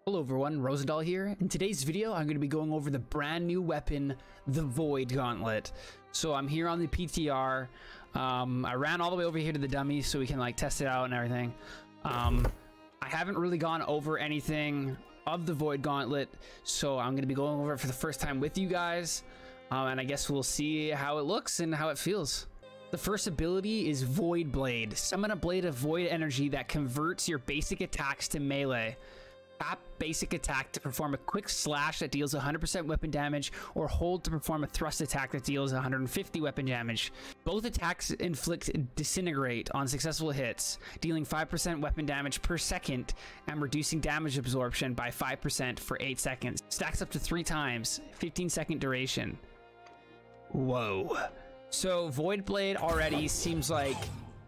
Hello everyone, Rosendahl here. In today's video, I'm going to be going over the brand new weapon, the Void Gauntlet. So I'm here on the PTR. I ran all the way over here to the dummy so we can like test it out and everything. I haven't really gone over anything of the Void Gauntlet, so I'm going to be going over it for the first time with you guys. And I guess we'll see how it looks and how it feels. The first ability is Voidblade. Summon a blade of void energy that converts your basic attacks to melee. Tap basic attack to perform a quick slash that deals 100% weapon damage, or hold to perform a thrust attack that deals 150 weapon damage. Both attacks inflict disintegrate on successful hits, dealing 5% weapon damage per second and reducing damage absorption by 5% for 8 seconds. Stacks up to 3 times, 15-second duration. Whoa. So Voidblade already seems like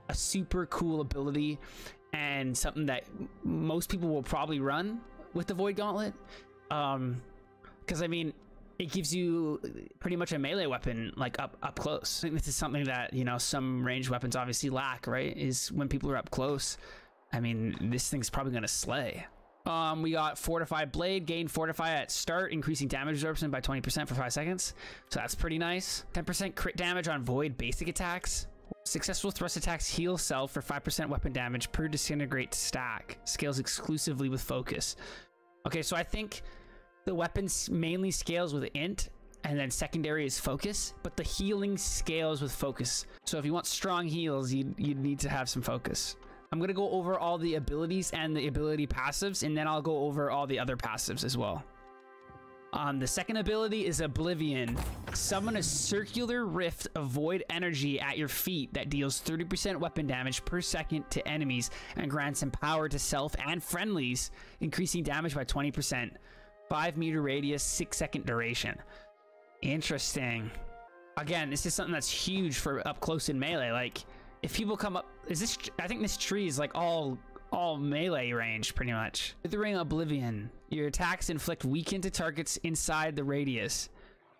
a super cool ability and something that most people will probably run with the Void Gauntlet. Because I mean, it gives you pretty much a melee weapon like up close. I think this is something that, you know, some ranged weapons obviously lack, right? Is when people are up close. I mean, this thing's probably gonna slay. We got Fortified Blade, gain Fortify at start, increasing damage absorption by 20% for 5 seconds. So that's pretty nice. 10% crit damage on void basic attacks. Successful thrust attacks heal self for 5% weapon damage per disintegrate stack. Scales exclusively with focus. Okay, so I think the weapons mainly scales with int, and then secondary is focus, but the healing scales with focus. So if you want strong heals, you need to have some focus. I'm going to go over all the abilities and the ability passives, and then I'll go over all the other passives as well. The second ability is Oblivion. Summon a circular rift of void energy at your feet that deals 30% weapon damage per second to enemies and grants some power to self and friendlies, increasing damage by 20%. 5-meter radius, 6-second duration. Interesting. Again, this is something that's huge for up close in melee. Like, if people come up, I think this tree is like all melee range pretty much. Withering Oblivion. Your attacks inflict weaken to targets inside the radius,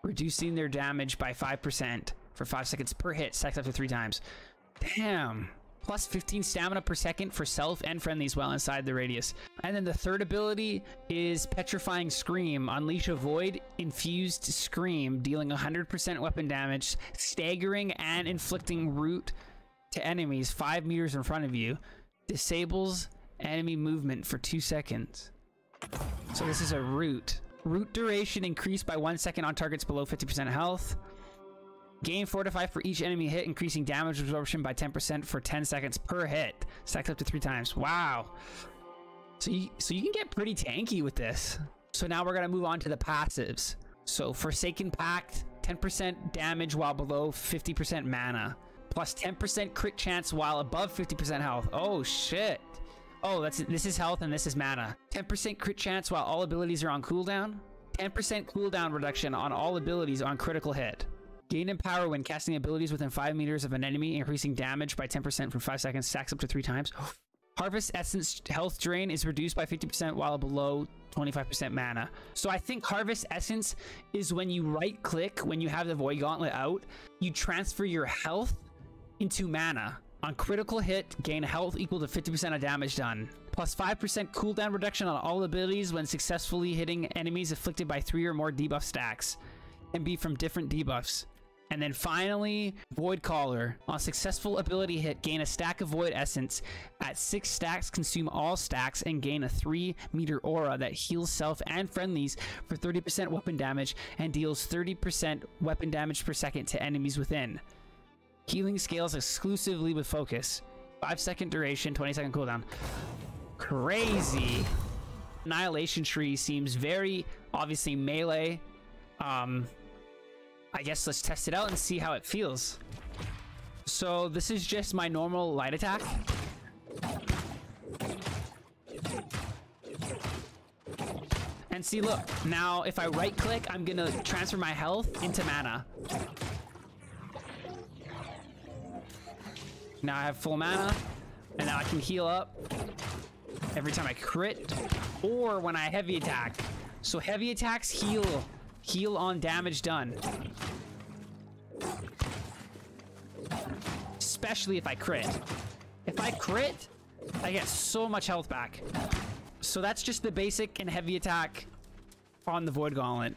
reducing their damage by 5% for 5 seconds per hit, stacks up to 3 times. Damn. Plus 15 stamina per second for self and friendlies while inside the radius. And then the third ability is Petrifying Scream. Unleash a void infused scream, dealing 100% weapon damage, staggering and inflicting root to enemies 5 meters in front of you. Disables enemy movement for 2 seconds. So this is a root. Root duration increased by 1 second on targets below 50% health. Gain Fortify for each enemy hit, increasing damage absorption by 10% for 10 seconds per hit. Stacks up to 3 times. Wow. So you can get pretty tanky with this. So now we're gonna move on to the passives. So Forsaken Pact, 10% damage while below 50% mana. Plus 10% crit chance while above 50% health. Oh shit. Oh, this is health and this is mana. 10% crit chance while all abilities are on cooldown. 10% cooldown reduction on all abilities on critical hit. Gain in power when casting abilities within 5 meters of an enemy, increasing damage by 10% for 5 seconds, stacks up to 3 times. Harvest Essence health drain is reduced by 50% while below 25% mana. So I think Harvest Essence is when you right click, when you have the Void Gauntlet out, you transfer your health into mana. On critical hit, gain health equal to 50% of damage done. Plus 5% cooldown reduction on all abilities when successfully hitting enemies afflicted by 3 or more debuff stacks, and be from different debuffs. And then finally, Void Caller. On successful ability hit, gain a stack of Void Essence. At 6 stacks, consume all stacks and gain a 3-meter aura that heals self and friendlies for 30% weapon damage and deals 30% weapon damage per second to enemies within. Healing scales exclusively with focus. 5-second duration, 20-second cooldown. Crazy. Annihilation Tree seems very obviously melee. I guess let's test it out and see how it feels. So this is just my normal light attack. And see, look, now if I right click, I'm gonna transfer my health into mana. Now I have full mana, and now I can heal up every time I crit, or when I heavy attack. So heavy attacks heal on damage done. Especially if I crit. If I crit, I get so much health back. So that's just the basic and heavy attack on the Void Gauntlet.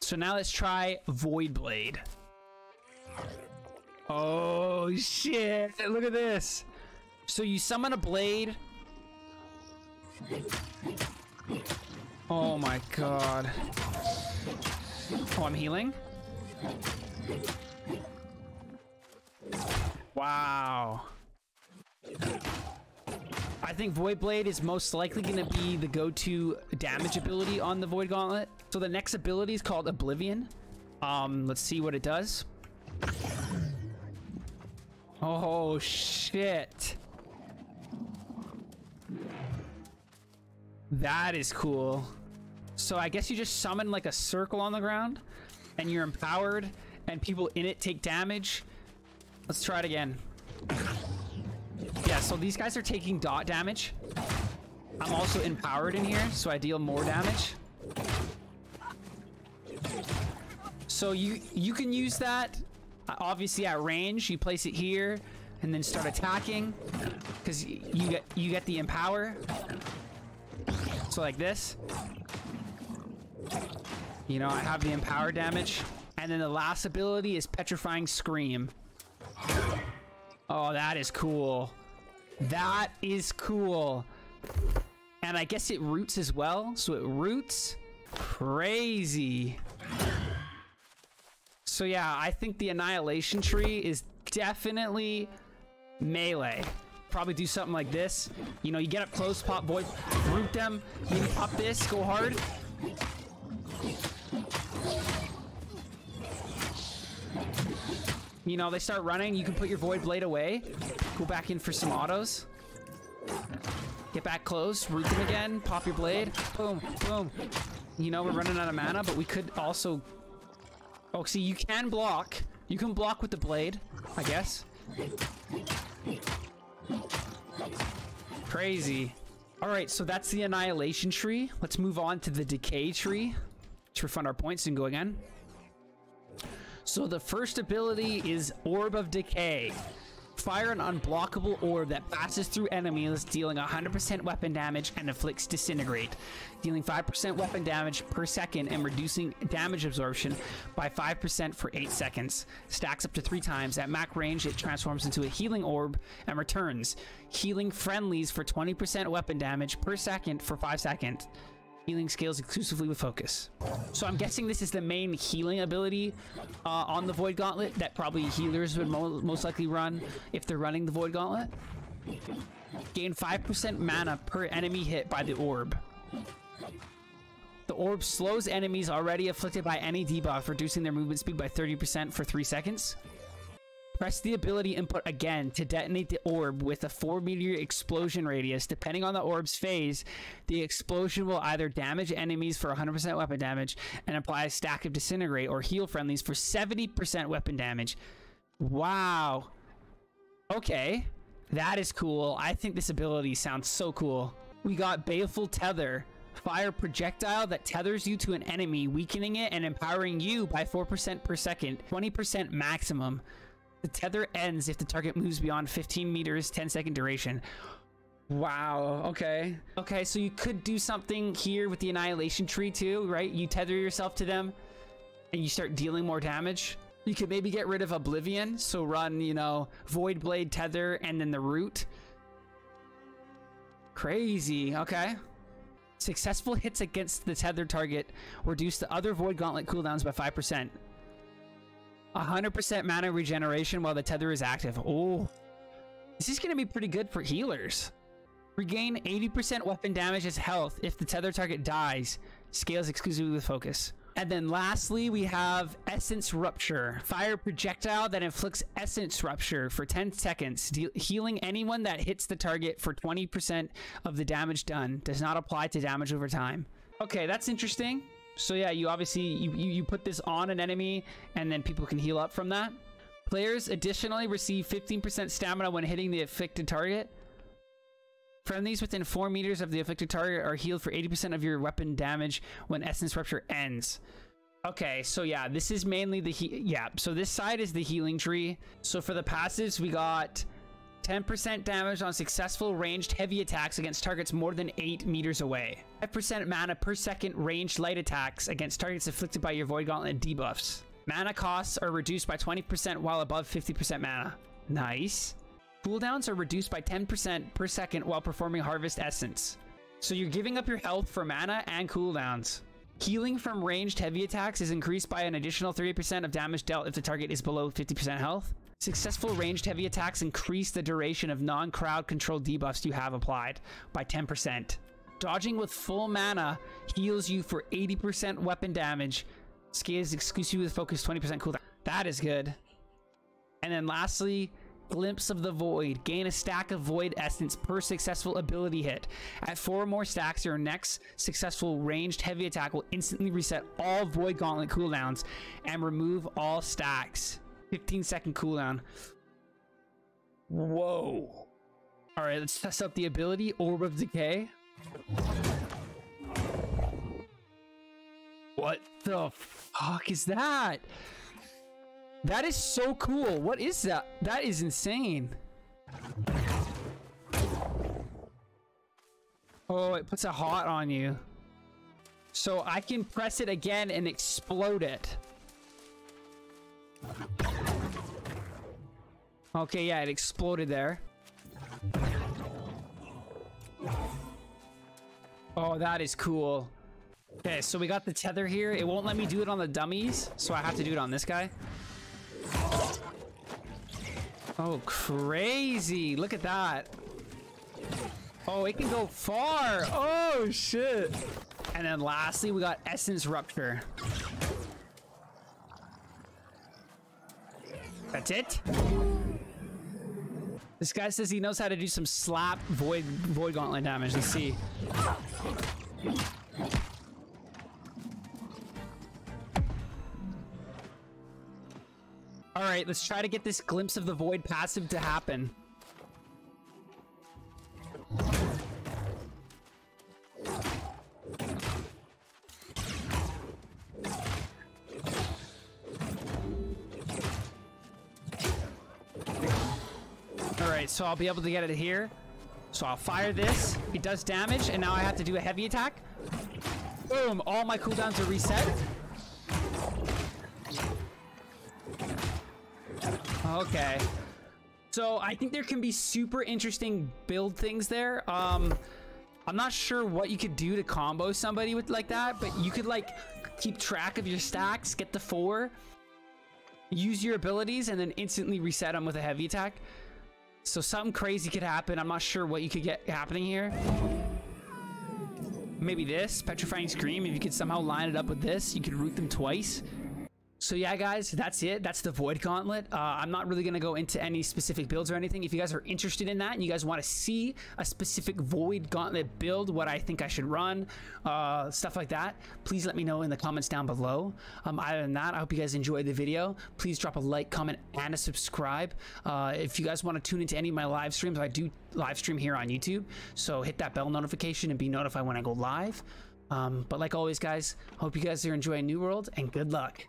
So now let's try Voidblade. Oh shit, look at this. So you summon a blade. Oh my god. Oh, I'm healing. Wow. I think Voidblade is most likely going to be the go-to damage ability on the Void Gauntlet. So the next ability is called Oblivion. Let's see what it does. Oh shit. That is cool. So I guess you just summon like a circle on the ground and you're empowered and people in it take damage. Let's try it again. Yeah, so these guys are taking dot damage. I'm also empowered in here, so I deal more damage. So you can use that obviously at range. You place it here and then start attacking because you get the empower. So like this. You know, I have the empower damage. And then the last ability is Petrifying Scream. Oh, that is cool. That is cool. And I guess it roots as well. So it roots. Crazy. So yeah, I think the Annihilation Tree is definitely melee. Probably do something like this. You know, you get up close, pop void, root them, maybe pop this, go hard. You know, they start running, you can put your Void Blade away. Go back in for some autos. Get back close, root them again, pop your blade. Boom, boom. You know, we're running out of mana, but we could also... Oh, see, you can block. You can block with the blade, I guess. Crazy. Alright, so that's the Annihilation Tree. Let's move on to the Decay Tree. Let's refund our points and go again. So the first ability is Orb of Decay. Fire an unblockable orb that passes through enemies, dealing 100% weapon damage and inflicts Disintegrate, dealing 5% weapon damage per second and reducing damage absorption by 5% for 8 seconds. Stacks up to 3 times. At max range, it transforms into a healing orb and returns, healing friendlies for 20% weapon damage per second for 5 seconds. Healing scales exclusively with focus. So I'm guessing this is the main healing ability on the Void Gauntlet that probably healers would most likely run if they're running the Void Gauntlet. Gain 5% mana per enemy hit by the orb. The orb slows enemies already afflicted by any debuff, reducing their movement speed by 30% for 3 seconds. Press the ability input again to detonate the orb with a 4-meter explosion radius. Depending on the orb's phase, the explosion will either damage enemies for 100% weapon damage and apply a stack of Disintegrate, or heal friendlies for 70% weapon damage. Wow. Okay. That is cool. I think this ability sounds so cool. We got Baleful Tether. Fire projectile that tethers you to an enemy, weakening it and empowering you by 4% per second, 20% maximum. The tether ends if the target moves beyond 15 meters, 10-second duration. Wow, okay. Okay, so you could do something here with the Annihilation Tree too, right? You tether yourself to them and you start dealing more damage. You could maybe get rid of Oblivion, so run, you know, Voidblade, Tether, and then the root. Crazy, okay. Successful hits against the tethered target reduce the other Void Gauntlet cooldowns by 5%. 100% mana regeneration while the tether is active. Oh, this is going to be pretty good for healers. Regain 80% weapon damage as health if the tether target dies. Scales exclusively with focus. And then lastly, we have Essence Rupture. Fire projectile that inflicts Essence Rupture for 10 seconds, healing anyone that hits the target for 20% of the damage done. Does not apply to damage over time. Okay, that's interesting. So yeah, you obviously, you put this on an enemy and then people can heal up from that. Players additionally receive 15% stamina when hitting the afflicted target. Friendlies within 4 meters of the afflicted target are healed for 80% of your weapon damage when Essence Rupture ends. Okay, so yeah, this is mainly the so this side is the healing tree. So for the passives, we got 10% damage on successful ranged heavy attacks against targets more than 8 meters away. 5% mana per second ranged light attacks against targets afflicted by your Void Gauntlet debuffs. Mana costs are reduced by 20% while above 50% mana. Nice. Cooldowns are reduced by 10% per second while performing Harvest Essence. So you're giving up your health for mana and cooldowns. Healing from ranged heavy attacks is increased by an additional 30% of damage dealt if the target is below 50% health. Successful ranged heavy attacks increase the duration of non-crowd controlled debuffs you have applied by 10%. Dodging with full mana heals you for 80% weapon damage. Scales exclusively with focus 20% cooldown. That is good. And then lastly, Glimpse of the Void. Gain a stack of Void Essence per successful ability hit. At 4 or more stacks, your next successful ranged heavy attack will instantly reset all Void Gauntlet cooldowns and remove all stacks. 15-second cooldown. Whoa. Alright, let's test out the ability. Orb of Decay. What the fuck is that? That is so cool. What is that? That is insane. Oh, it puts a hot on you. So I can press it again and explode it. Okay, yeah, it exploded there. Oh, that is cool. Okay, so we got the tether here. It won't let me do it on the dummies, so I have to do it on this guy. Oh, crazy. Look at that. Oh, it can go far. Oh, shit. And then lastly, we got Essence Rupture. That's it. This guy says he knows how to do some slap Void Gauntlet damage. Let's see. All right, let's try to get this Glimpse of the Void passive to happen. All right, so I'll be able to get it here. So I'll fire this. It does damage, and now I have to do a heavy attack. Boom, all my cooldowns are reset. Okay, so I think there can be super interesting build things there. I'm not sure what you could do to combo somebody with like that, but you could like keep track of your stacks, get the 4, use your abilities, and then instantly reset them with a heavy attack. So something crazy could happen. I'm not sure what you could get happening here. Maybe this Petrifying Scream. If you could somehow line it up with this, you could root them twice. So yeah, guys, that's it. That's the Void Gauntlet. I'm not really going to go into any specific builds or anything. If you guys are interested in that and you guys want to see a specific Void Gauntlet build, what I think I should run, stuff like that, please let me know in the comments down below. Other than that, I hope you guys enjoyed the video. Please drop a like, comment, and a subscribe. If you guys want to tune into any of my live streams, I do live stream here on YouTube. So hit that bell notification and be notified when I go live. But like always, guys, hope you guys are enjoying New World, and good luck.